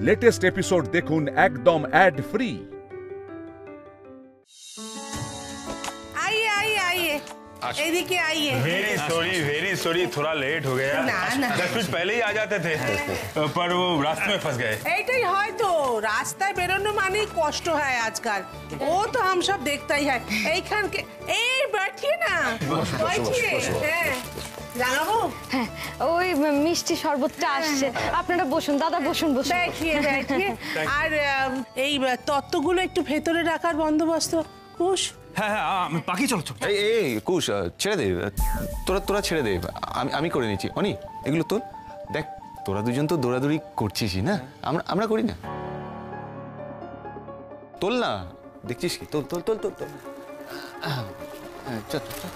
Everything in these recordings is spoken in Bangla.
লেটেস্ট এপিসোড দেখুন একদম অ্যাড ফ্রি। आइए आइए आइए एदिके आइए। वेरी सॉरी थोड़ा लेट हो गया। ना, ना। 10 मिनट पहले ही आ जाते थे पर वो रास्ते में फंस गए। এইটাই হয়তো রাস্তায় বেরোনো মানেই কষ্ট হয় আজকাল। ও তো हम सब देखता ही है। এইখানকে এই बैठिए ना बैठिए। হ্যাঁ জানাবো। হ্যাঁ ওই মিষ্টি শরবতটা আসছে, আপনারা বসুন দাদা, বসুন বসুন। बैठिए बैठिए। আর এই তত্ত্বগুলো একটু ভেতরে রাখার বন্দোবস্ত কুশ। হ্যাঁ হ্যাঁ বাকি চলো চলো। এই কুশ ছেড়ে দে, তোরা ছেড়ে দে, আমি করে নিচ্ছি। অনি এগুলো তোল, দেখ তোরা দুজন তো দৌড়াদৌড়ি করছিসই না, আমরা করি না। তোল না, দেখছিস কি, তোল তোল তোল তোল তোল। চল চল চল।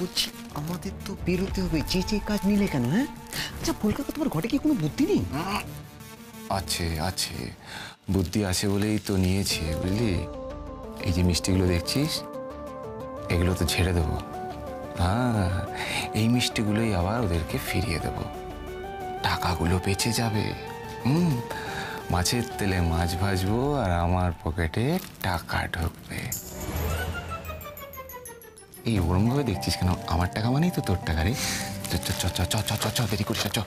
বলছি আমাদের তো বেরোতে হবে, যে কাজ নিলে কেন? হ্যাঁ আচ্ছা কলকাতা, তোমার ঘটে কি কোনো বুদ্ধি নেই? আছে আছে, বুদ্ধি আছে বলেই তো নিয়েছি, বুঝলি? এই যে মিষ্টিগুলো দেখছিস, এগুলো তো ছেড়ে দেবো। হ্যাঁ, এই মিষ্টিগুলোই আবার ওদেরকে ফিরিয়ে দেবো, টাকাগুলো বেঁচে যাবে। মাছের তেলে মাছ ভাজবো আর আমার পকেটে টাকা ঢুকবে। এই ওরম ভাবে দেখছিস কেন? আমার টাকা মানেই তো তোর টাকা রে। চ চ চ চ চ চ দেরি করিস না, চ।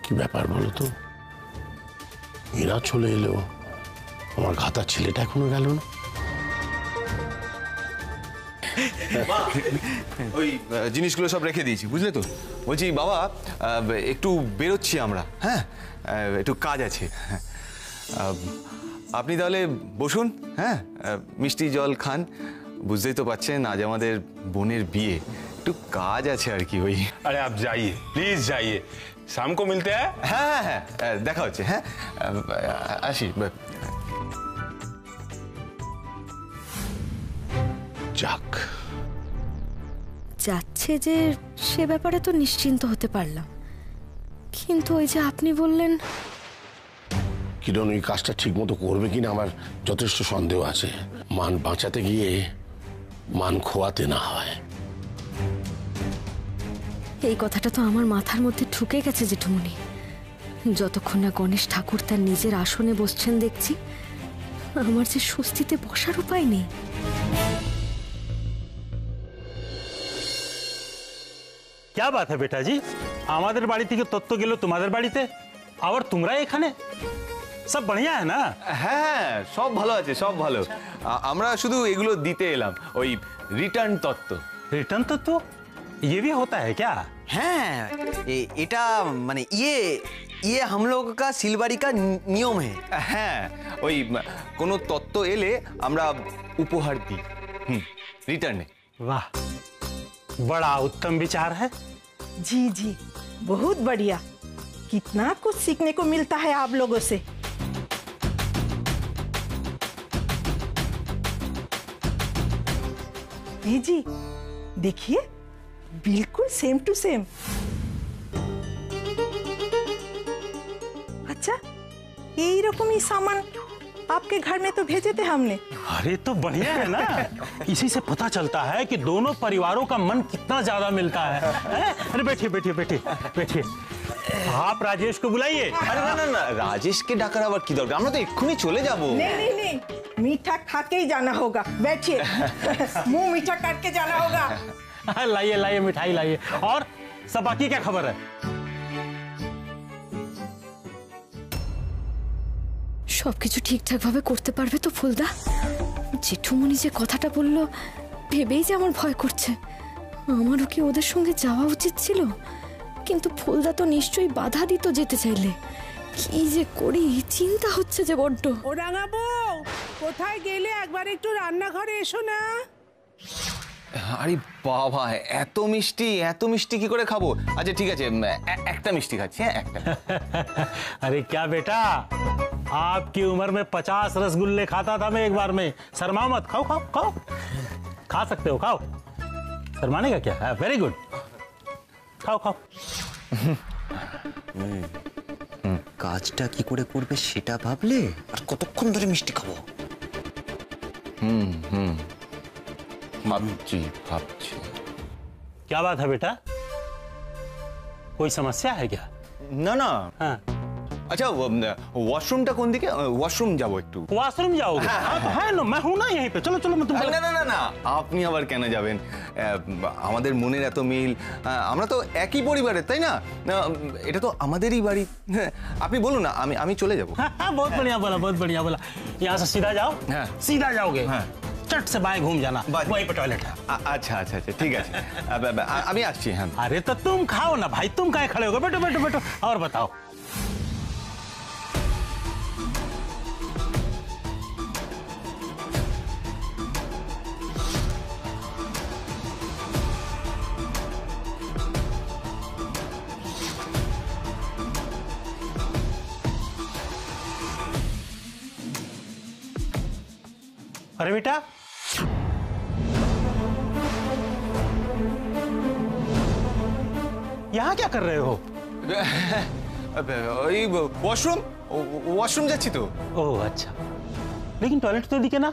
কি ব্যাপার বলো তো? এরা চলে এলো, আমার ঘাতার ছেলেটা এখনো গেল না। ওই জিনিসগুলো সব রেখে দিয়েছি, বুঝলে তো? বলছি বাবা, একটু বেরোচ্ছি আমরা। হ্যাঁ, একটু কাজ আছে। আপনি তাহলে বসুন। হ্যাঁ, মিষ্টি জল খান। বুঝতেই তো পারছেন আজ আমাদের বোনের বিয়ে, একটু কাজ আছে আর কি। ওই अरे आप जाइए प्लीज जाइए, शाम को मिलते हैं। হ্যাঁ হ্যাঁ দেখা হচ্ছে। হ্যাঁ আসি। যাক, যাচ্ছে যে সে ব্যাপারে তো নিশ্চিন্ত হতে পারলাম, কিন্তু ওই যে আপনি বললেন কিরণ এই কাজটা ঠিক মতো করবে কিনা আমার যথেষ্ট সন্দেহ আছে। মান বাঁচাতে গিয়ে মান খোয়াতে না হয়। এই কথাটা তো আমার মাথার মধ্যে ঢুকে গেছে জেঠুমনি। যতক্ষণ না গণেশ ঠাকুর তার নিজের আসনে বসছেন দেখছি, আমার যে স্বস্তিতে বসার উপায় নেই। क्या बात है बेटा जी, আমাদের বাড়ি থেকে তত্ত্ব গেল তোমাদের বাড়িতে, আবার তোমরা এখানে? সব बढ़िया है ना? হ্যাঁ সব ভালো আছে, সব ভালো। আমরা শুধু এগুলো দিতে এলাম, ওই রিটার্ন তত্ত্ব। रिटर्न तत्व ये भी होता है क्या? হ্যাঁ এটা মানে ইয়ে हम लोग का सिलवाड़ी का नियम है। হ্যাঁ, ওই কোনো তত্ত্ব এলে আমরা উপহার দিই রিটার্নে। वाह, बड़ा उत्तम विचार है। जी जी बहुत बढ़िया, कितना कुछ सीखने को मिलता है आप लोगों से। जी देखिए बिल्कुल सेम टू सेम। अच्छा यही रकम ही सामान आपके घर में तो भेजे थे हमने। अरे तो बढ़िया है ना, इसी से पता चलता है कि दोनों परिवारों का मन कितना ज्यादा मिलता है। अरे बैठिए बैठिए बैठिए बैठिए, आप राजेश को बुलाइए। আরে না না না, রাজেশকে ডাকার আবার কি দরকার? আমরা তো এক্ষুনি চলে যাব। नहीं नहीं नहीं, मीठा खा के ही जाना होगा, बैठिए। मुंह मीठा करके जाना होगा। लाइए लाइए मिठाई लाइए। और सब बाकी क्या खबर है? সবকিছু ঠিকঠাক ভাবে করতে পারবে তো ফুলদা? জেঠুমনি যে কথাটা বললো ভেবেই যে আমার ভয় করছে। আমারও কি ওদের সঙ্গে যাওয়া উচিত ছিল? কিন্তু ফুলদা তো নিশ্চয়ই বাধা দিত যেতে চাইলে। কি যে করি চিন্তা হচ্ছে যে বড্ড। ও রাঙাবো, কোথায় গেলে? একবার একটু রান্নাঘরে এসো না। আরে বাবা, এত মিষ্টি কি করে খাবো? আচ্ছা ঠিক আছে, একটা মিষ্টি খাচ্ছি। হ্যাঁ একটা। अरे क्या बेटा, आपकी उम्र में 50 रसगुल्ले खाता था मैं एक बार में। शर्मा मत, खाओ खाओ खाओ, खा सकते हो, खाओ। शर्माने का क्या है? वेरी गुड, खाओ खाओ। কাজটা কি করে করবে সেটা ভাবলে আর কতক্ষণ ধরে মিষ্টি খাবো। ভাবছি। क्या बात है बेटा, कोई समस्या है क्या? না না, हाँ, আচ্ছা ওয়াশরুমটা কোন দিকে? ওয়াশরুম যাবো একটু। वॉशरूम जाओगे? हाँ तो है ना, मैं हूँ ना यहीं पे। चलो चलो मैं तुमको। না না না না, আপনি আবার কেন যাবেন? আমাদের মনের এত মিল, আমরা তো একই পরিবারের, তাই না? এটা তো আমাদেরই বাড়ি। আপনি বলুন না, আমি চলে যাবো। हाँ, बहुत बढ़िया बोला, बहुत बढ़िया बोला। यहाँ से सीधा जाओ। हाँ। सीधा जाओगे। हाँ। चट से बाएं घूम जाना, वहीं पे टॉयलेट है। আচ্ছা আচ্ছা আচ্ছা ঠিক আছে, আমি আসছি। হ্যাঁ अरे तो तुम खाओ ना भाई, तुम काहे खड़े हो गए? बैठो बैठो बैठो, और बताओ। अरे बेटा, यहाँ क्या कर रहे हो? ওই ওয়াশরুম যাচ্ছি তো। ओह अच्छा, लेकिन टॉयलेट तो दिखे ना।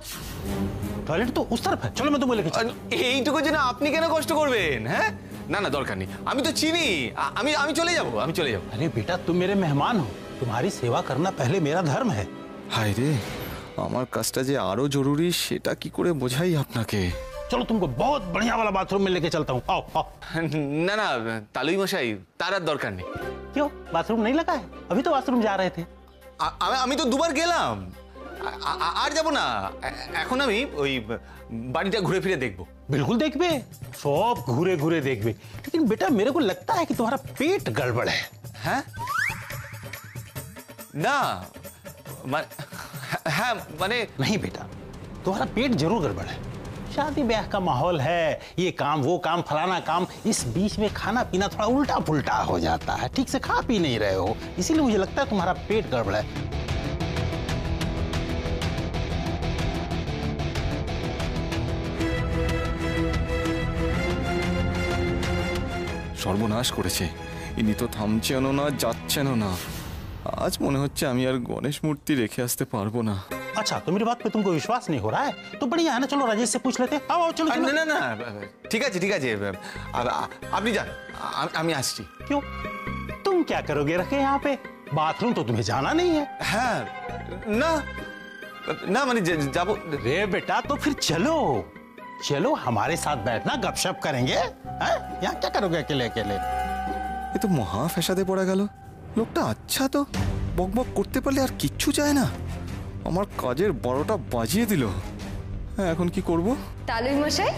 टॉयलेट तो उस तरफ है, चलो मैं तुम्हें लेके चलता हूं। এইটুকু জন্য আপনি কেন কষ্ট করবেন? হ্যাঁ না না, দরকার নেই, আমি তো চিনি। আমি চলে যাবো। अरे बेटा, तुम मेरे मेहमान हो, तुम्हारी सेवा करना पहले मेरा धर्म है। হায় রে, আমার কাজটা যে আরো জরুরি সেটা কি করে বোঝাই আপনাকে। चलो तुमको बहुत बढ़िया वाला बाथरूम में लेके चलता हूँ, आओ आओ। না না তালুই মশাই, তার আর দরকার নেই। क्यों, बाथरूम नहीं लगा है? अभी तो बाथरूम जा रहे थे। আমি তো দুবার গেলাম, আর যাব না। এখন আমি ওই বাড়িটা ঘুরে ফিরে দেখবো। बिल्कुल देखबे, सब घूरे घूरे देखबे, लेकिन बेटा मेरे को लगता है कि तुम्हारा पेट गड़बड़ है। হ্যাঁ না হ্যাঁ মানে नहीं बेटा, तुम्हारा पेट जरूर गड़बड़ है। शादी ब्याह का माहौल है, ये काम वो काम फलाना काम, इस बीच में खाना पीना थोड़ा उल्टा पुल्टा हो जाता है, ठीक से खा पी नहीं रहे हो, इसीलिए मुझे लगता है तुम्हारा पेट गड़बड़ है। সর্বনাশ করেছে, ইনি তো থামছেনও না, যাচ্ছেনও না। আজ মনে হচ্ছে আমি আর গণেশ মূর্তি রেখে আসতে পারবো না। अच्छा, तो मेरी बात पे तुमको विश्वास नहीं हो रहा है? तो बढ़िया है ना, चलो राजेश से पूछ लेते हैं। आओ आओ, चलो चलो। না না না, ঠিক আছে আপনি যান, আমি আসছি। क्यों, तुम क्या करोगे रखे यहाँ पे? बाथरूम तो तुम्हें जाना नहीं है। হ্যাঁ না না মানে যাবো। रे बेटा, तो फिर चलो चलो हमारे साथ बैठना, गपशप करेंगे। हैं? यहाँ क्या करोगे अकेले अकेले? এ তো মহা ফ্যাসাদে পড়া গেল। লোকটা আচ্ছা তো, বকবক করতে পারলে আর কিচ্ছু চায় না। আমার কাজের 12টা বাজিয়ে দিল। হ্যাঁ, এখন কি করব? তালুই মশাই,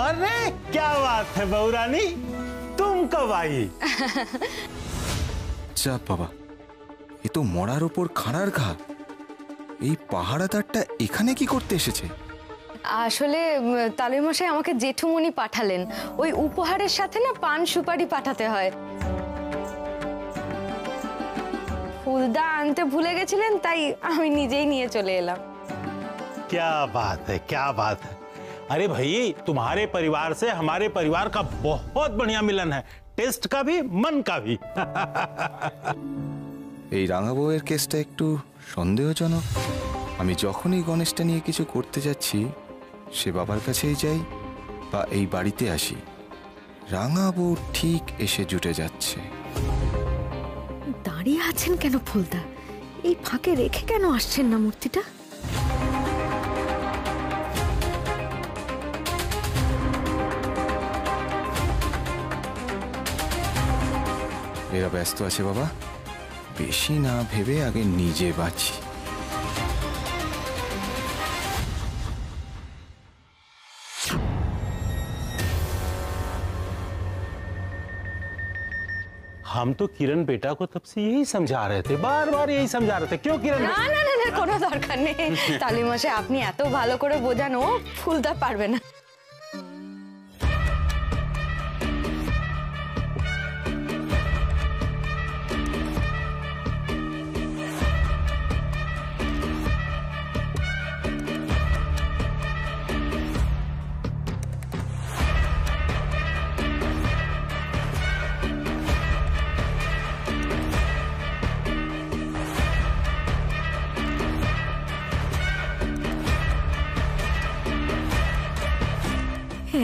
अरे क्या बात है बहू रानी, तुम कब आई? যা বাবা, এ তো মরার ওপর খাড়ার ঘা। এই পাহারাদারটা এখানে কি করতে এসেছে? আসলে তালুই মশাই আমাকে জেঠুমণি পাঠালেন, ওই উপহারের সাথে না পান সুপারি পাঠাতে হয়। ফুলদা আনতে ভুলে গেছিলেন, তাই আমি নিজেই নিয়ে চলে এলাম। क्या बात है, क्या बात है। अरे भाई, तुम्हारे परिवार से हमारे परिवार का बहुत बढ़िया मिलन है, टेस्ट का भी मन का भी। এই রাঙা বউয়ের কেসটা একটু সন্দেহজনক। আমি যখনই গণেশটা নিয়ে কিছু করতে যাচ্ছি, সে বাবার কাছেই যাই বা এই বাড়িতে আসি, রাঙা বউ ঠিক এসে জুটে যাচ্ছে। দাঁড়িয়ে আছেন কেন ফুলদা? এই ফাঁকে রেখে কেন আসছেন না মূর্তিটা? এরা ব্যস্ত আছে বাবা, বেশি না ভেবে আগে নিজে বাঁচি। हम तो किरण बेटा को तब से यही समझा रहे थे, बार बार यही समझा रहे थे। क्यों किरण? না না না না, কোনো দরকার নেই তালি মশাই, আপনি এত ভালো করে বোঝানো ফুলদা পারবে না।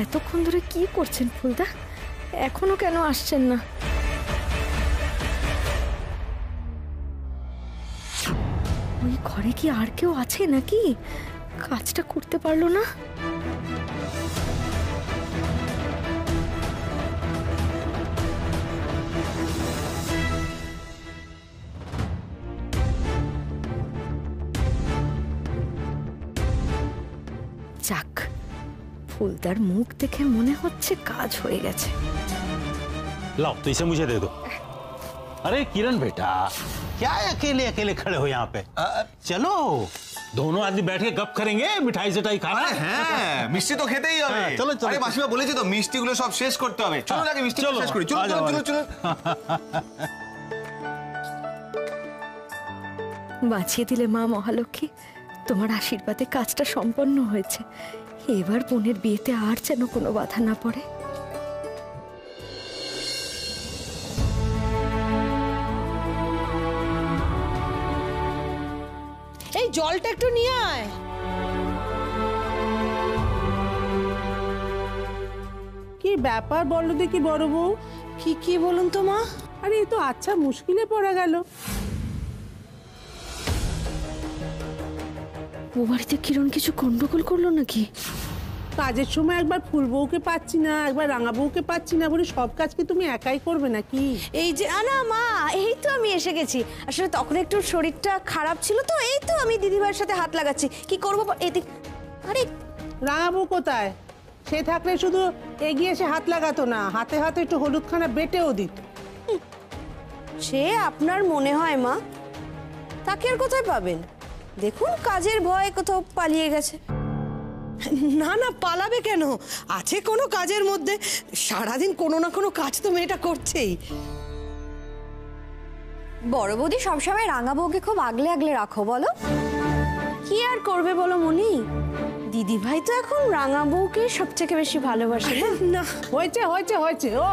এতক্ষণ ধরে কি করছেন ফুলদা? এখনো কেন আসছেন না? ওই ঘরে কি আর কেউ আছে নাকি? কাজটা করতে পারলো না? যাক, ফুলদার মুখ দেখে মনে হচ্ছে কাজ হয়ে গেছে। लाओ तो इसे मुझे दे दो। अरे किरण बेटा, क्या अकेले अकेले खड़े हो यहाँ पे? चलो दोनों आदमी बैठ के गप करेंगे, मिठाई सिठाई खाना। হ্যাঁ, মিষ্টি তো খেতেই হবে। চলো চলো। আরে মাসিমা বলেছে তো মিষ্টিগুলো সব শেষ করতে হবে। চলো আগে মিষ্টি শেষ করি। চলো চলো চলো চলো। বাঁচিয়ে দিলে মা মহালক্ষ্মী, তোমার আশীর্বাদে কাজটা সম্পন্ন হয়েছে। এবার বোনের বিয়েতে আর যেন কোনো বাধা না পড়ে। এই জলটা একটু নিয়ে আয়। কি ব্যাপার বলো দেখি বড় বউ? কি বলুন তো মা? আরে এ তো আচ্ছা মুশকিলে পড়া গেল। ও বাড়িতে কিরণ কিছু গন্ডগোল করলো নাকি? কাজের সময় একবার ফুল বউকে পাচ্ছি না, একবার রাঙা বউকে পাচ্ছি না, বলে সব কাজ কি তুমি একাই করবে নাকি? এই যে না মা, এই তো আমি এসে গেছি। আসলে তখন একটু শরীরটা খারাপ ছিল তো, এই তো আমি দিদিভাইয়ের সাথে হাত লাগাচ্ছি। কি করবো এদিক। আরে রাঙা বউ কোথায়? সে থাকলে শুধু এগিয়ে এসে হাত লাগাতো না, হাতে হাতে একটু হলুদখানা বেটেও দিত। সে আপনার মনে হয় মা, তাকে আর কোথায় পাবেন? দেখুন কাজের ভয়ে কোথাও পালিয়ে গেছে। না না, পালাবে কেন? আছে কোনো কাজের মধ্যে, সারাদিন কোনো না কোনো কাজ তো মেয়েটা করছেই। বড় বৌদি সবসময় রাঙা বউকে খুব আগলে আগলে রাখো, বলো কি আর করবে বলো মনি? দিদি ভাই তো এখন রাঙা বউকে সবথেকে বেশি ভালোবাসে। না হয়েছে হয়েছে হয়েছে, ও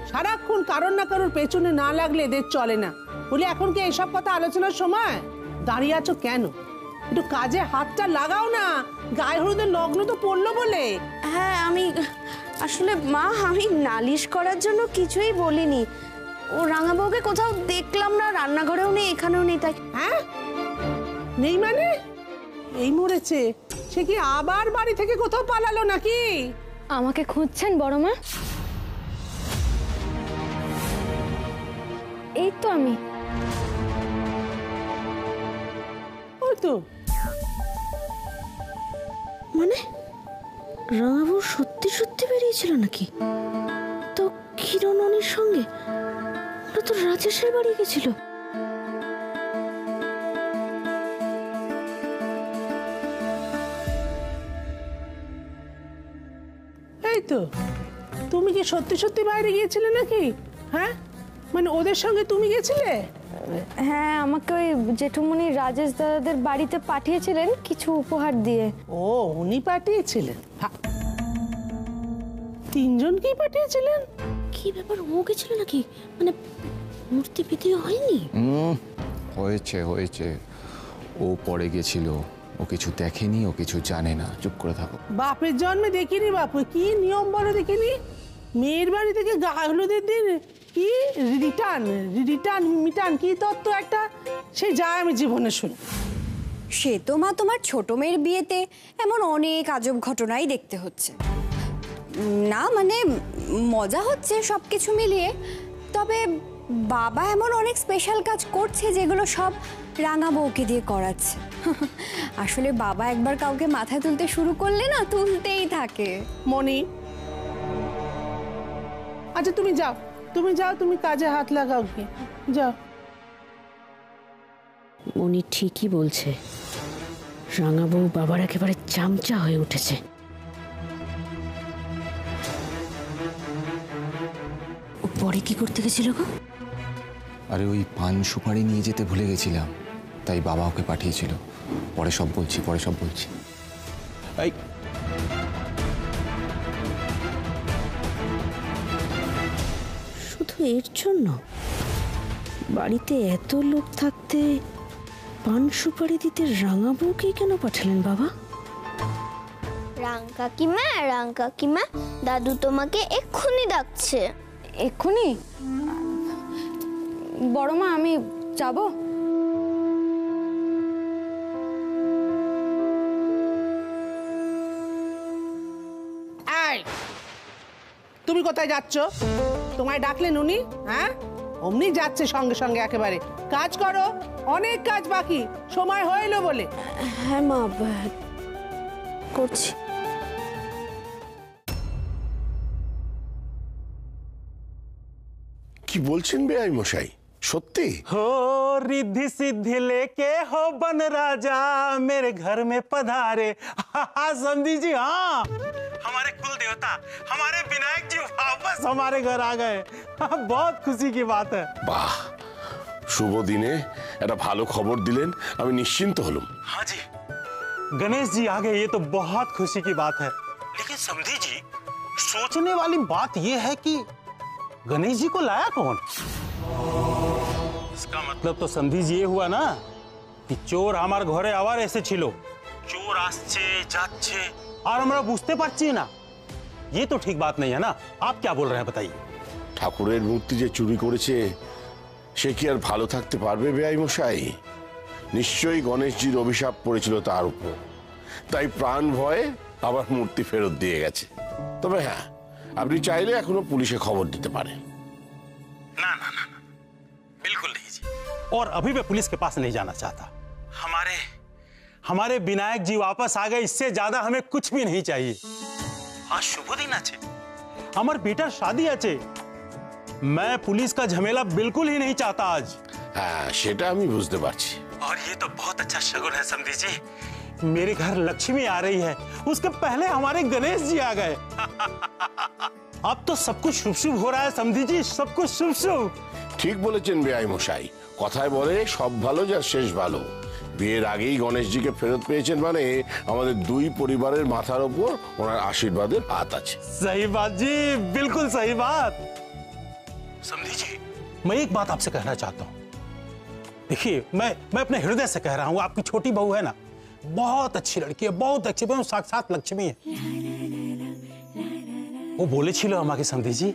সারাক্ষণ কারোর না কারোর পেছনে না লাগলে এদের চলে না। বলি এখন কি এইসব কথা আলোচনার সময়? দাঁড়িয়ে আছো কেন? একটু কাজে হাতটা লাগাও না, গায়ে হলুদের লগ্ন তো পড়লো বলে। হ্যাঁ আমি আসলে মা, আমি নালিশ করার জন্য কিছুই বলিনি। ও রাঙা বউকে কোথাও দেখলাম না, রান্নাঘরেও নেই, এখানেও নেই। তাই হ্যাঁ নেই মানে? এই মরেছে, সে কি আবার বাড়ি থেকে কোথাও পালালো নাকি? আমাকে খুঁজছেন বড় মা? এই তো আমি। ওই তো মানে রাঙাবু সত্যি সত্যি বেরিয়েছিল নাকি? তো কিরণনের সঙ্গে ওরা তো রাজেশের বাড়ি গেছিল। এই তো, তুমি কি সত্যি সত্যি বাইরে গিয়েছিলে নাকি? হ্যাঁ মানে ওদের সঙ্গে তুমি গেছিলে? হ্যাঁ, আমাকে ওই জেঠুমনি রাজেশ দাদাদের বাড়িতে পাঠিয়েছিলেন কিছু উপহার দিয়ে। ও উনি পাঠিয়েছিলেন? তিনজনকেই পাঠিয়েছিলেন? কি ব্যাপার, ও গেছিল নাকি? মানে মূর্তি পেতে হয়নি? হয়েছে হয়েছে, ও পরে গেছিল, ও কিছু দেখেনি, ও কিছু জানে না। চুপ করে থাকো। বাপের জন্মে দেখিনি বাপু, কি নিয়ম বলো দেখিনি? মেয়ের বাড়ি থেকে গায়ে হলুদের দিন কি রিটার্ন কি তত্ত্ব একটা, সে যায় আমি জীবনে শুনি। সে তো মা তোমার ছোট মেয়ের বিয়েতে এমন অনেক আজব ঘটনাই দেখতে হচ্ছে। না মানে মজা হচ্ছে সবকিছু মিলিয়ে, তবে বাবা এমন অনেক স্পেশাল কাজ করছে যেগুলো সব রাঙা বউকে দিয়ে করাচ্ছে। আসলে বাবা একবার কাউকে মাথায় তুলতে শুরু করলে না তুলতেই থাকে। মনি, আচ্ছা তুমি যাও, তুমি কাজে হাত লাগাও কি, যাও। মনি ঠিকই বলছে, রাঙা বউ বাবার একেবারে চামচা হয়ে উঠেছে। ও পরে কি করতে গেছিল গো? আরে ওই পান সুপারি নিয়ে যেতে ভুলে গেছিলাম, তাই বাবা ওকে পাঠিয়েছিল। পরে সব বলছি। এই শুধু এর জন্য বাড়িতে এত লোক থাকতে পান সুপারি দিতে রাঙা বউকেই কেন পাঠালেন বাবা? রাং কাকিমা, দাদু তোমাকে এক্ষুনি ডাকছে। এক্ষুনি? বড় মা, আমি যাব? তুমি কোথায় যাচ্ছ? তোমায় ডাকলেন উনি? হ্যাঁ, অমনি যাচ্ছে সঙ্গে সঙ্গে একেবারে। কাজ করো, অনেক কাজ বাকি, সময় হইলো বলে। হ্যাঁ মা, করছি। কি বলছেন বেআই মশাই, সত্যি? हो रिद्धि सिद्धि लेके हो बन राजा मेरे घर में पधारे। समझी जी, हाँ हमारे कुल देवता, हमारे विनायक जी वापस हमारे घर आ गए। बहुत खुशी की बात है। বাহ, শুভ দিনে একটা ভালো খবর দিলেন, আমি নিশ্চিন্ত হলাম। हाँ जी, गणेश जी आ गए, ये तो बहुत खुशी की बात है। लेकिन समझी जी, सोचने वाली बात ये है कि गणेश जी को लाया कौन? इसका मतलब तो समझी जी ये हुआ ना कि चोर हमार घरे आवार ऐसे छिलो, चोर आसছে যাচ্ছে আর আমরা বুঝতে পারছি না। ये तो ठीक बात नहीं है ना। आप क्या बोल रहे हैं बताइए? ঠাকুরের মূর্তি যে চুরি করেছে সে কি আর ভালো থাকতে পারবে বেআই মশাই? নিশ্চয়ই গণেশজির অভিশাপ পড়েছিল তার উপর, তাই প্রাণ ভয়ে আবার মূর্তি ফেরত দিয়ে গেছে। তবে হ্যাঁ, আপনি চাইলে এখনো পুলিশে খবর দিতে পারেন। ना ना ना, बिल्कुल नहीं जी। और अभी मैं पुलिस के पास नहीं जाना चाहता। हमारे विनायक जी वापस आ गए, इससे ज्यादा हमें कुछ भी नहीं चाहिए। आज शुभ दिन আছে, আমার बेटार शादी আছে। मैं पुलिस का झमेला बिल्कुल ही नहीं चाहता आज। হ্যাঁ, সেটা আমি বুঝতে পারছি। और ये तो बहुत अच्छा शगुन है समधी जी, मेरे घर लक्ष्मी आ रही है, उसके पहले हमारे गणेश जी आ गए। अब तो सब कुछ शुभ शुभ हो रहा है समधी जी, सब कुछ शुभ शुभ। ঠিক বলেছেন বেআই মশাই, কথায় বলে সব ভালো যার শেষ ভালো। বিয়ের আগেই গণেশজিকে ফেরত পেয়েছেন মানে আমাদের দুই পরিবারের মাথার উপর ওনার আশীর্বাদের হাত আছে। सही बात जी, बिल्कुल सही बात। समधी जी, मैं एक बात आपसे कहना चाहता हूँ। देखिए, मैं अपने हृदय से कह रहा हूँ, आपकी छोटी बहू है ना, बहुत अच्छी लड़की है, बहुत अच्छी, साक्षात लक्ष्मी है। वो बोले छिलो हमारे समधी जी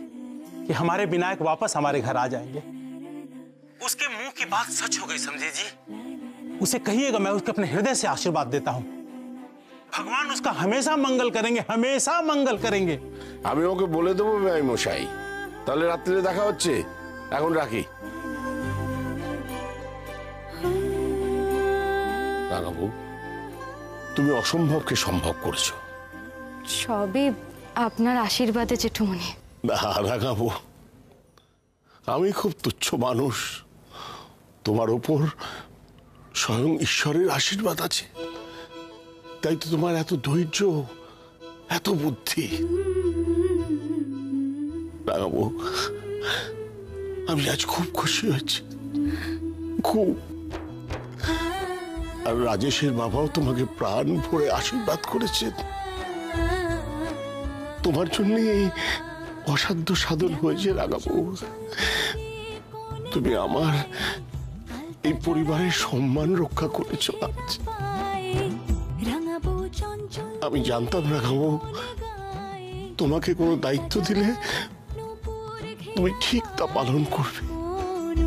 कि हमारे विनायक वापस हमारे घर आ जाएंगे। उसके मुंह की बात सच हो गई समझे जी। उसे कहिएगा मैं उसके अपने हृदय से आशीर्वाद देता हूं, भगवान उसका हमेशा मंगल करेंगे, हमेशा मंगल करेंगे। আমি ওকে বলে দেবো বেআই মশাই। তাহলে রাত্রিরে দেখা হচ্ছে, এখন রাখি। রাঙাবু, তুমি অসম্ভবকে সম্ভব করেছো। সবই আপনার আশীর্বাদে জেঠুমনি। না রাঙাবু, আমি খুব তুচ্ছ মানুষ, তোমার ওপর স্বয়ং ঈশ্বরের আশীর্বাদ আছে, তাই তো তোমার এত ধৈর্য, এত বুদ্ধি। রাঙাবু, আমি আজ খুব খুশি হয়েছি, খুব। আর রাজেশের বাবাও তোমাকে প্রাণ ভরে আশীর্বাদ করেছেন। তোমার জন্য এই অসাধ্য সাধন হয়েছে রাঙাবু। তুমি আমার এই পরিবারের সম্মান রক্ষা করেছ আজ। আমি জানতাম রাঙাবু, তোমাকে কোনো দায়িত্ব দিলে তুমি ঠিক তা পালন করবে।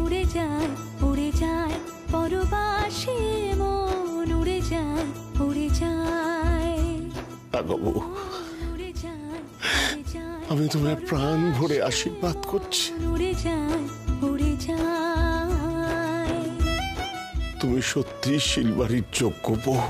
উড়ে যায় উড়ে যায় পরবাসে মন, উড়ে যায় উড়ে যায় রাঙাবু, আমি তোমার প্রাণ ভরে আশীর্বাদ করছি। উড়ে যায় উড়ে যায়। যায়। তুমি সত্যি শিলবাড়ির যোগ্য বউ।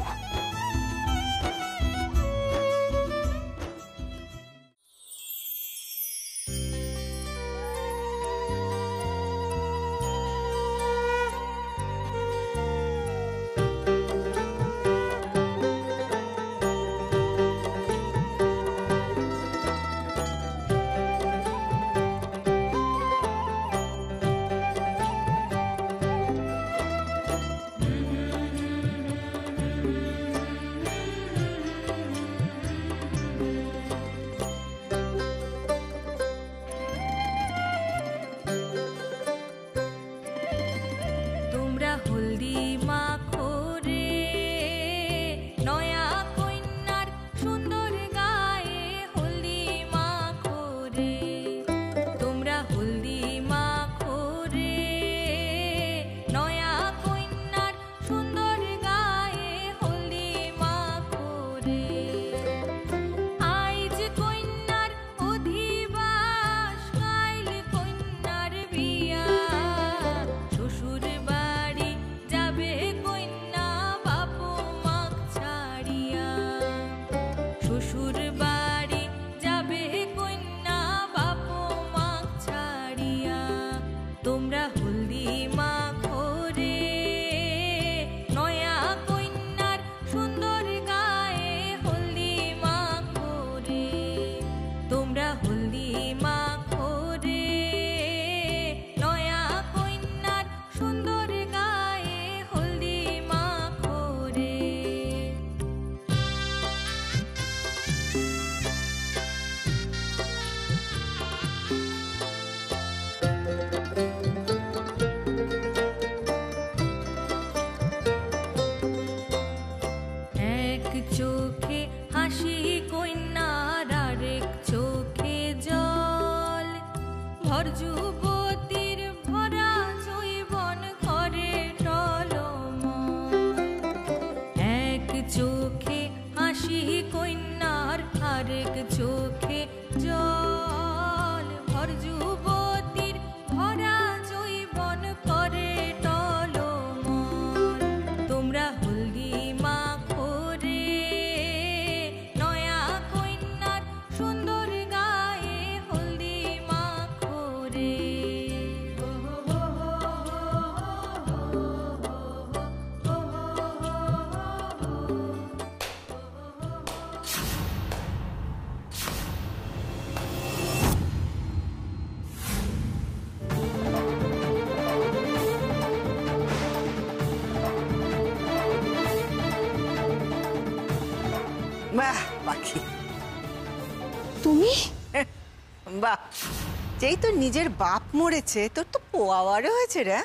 বাহ পাখি, তুমি বাহ, যেই তোর নিজের বাপ মরেছে তোর তো পোয়াওয়ারও হয়েছে রে।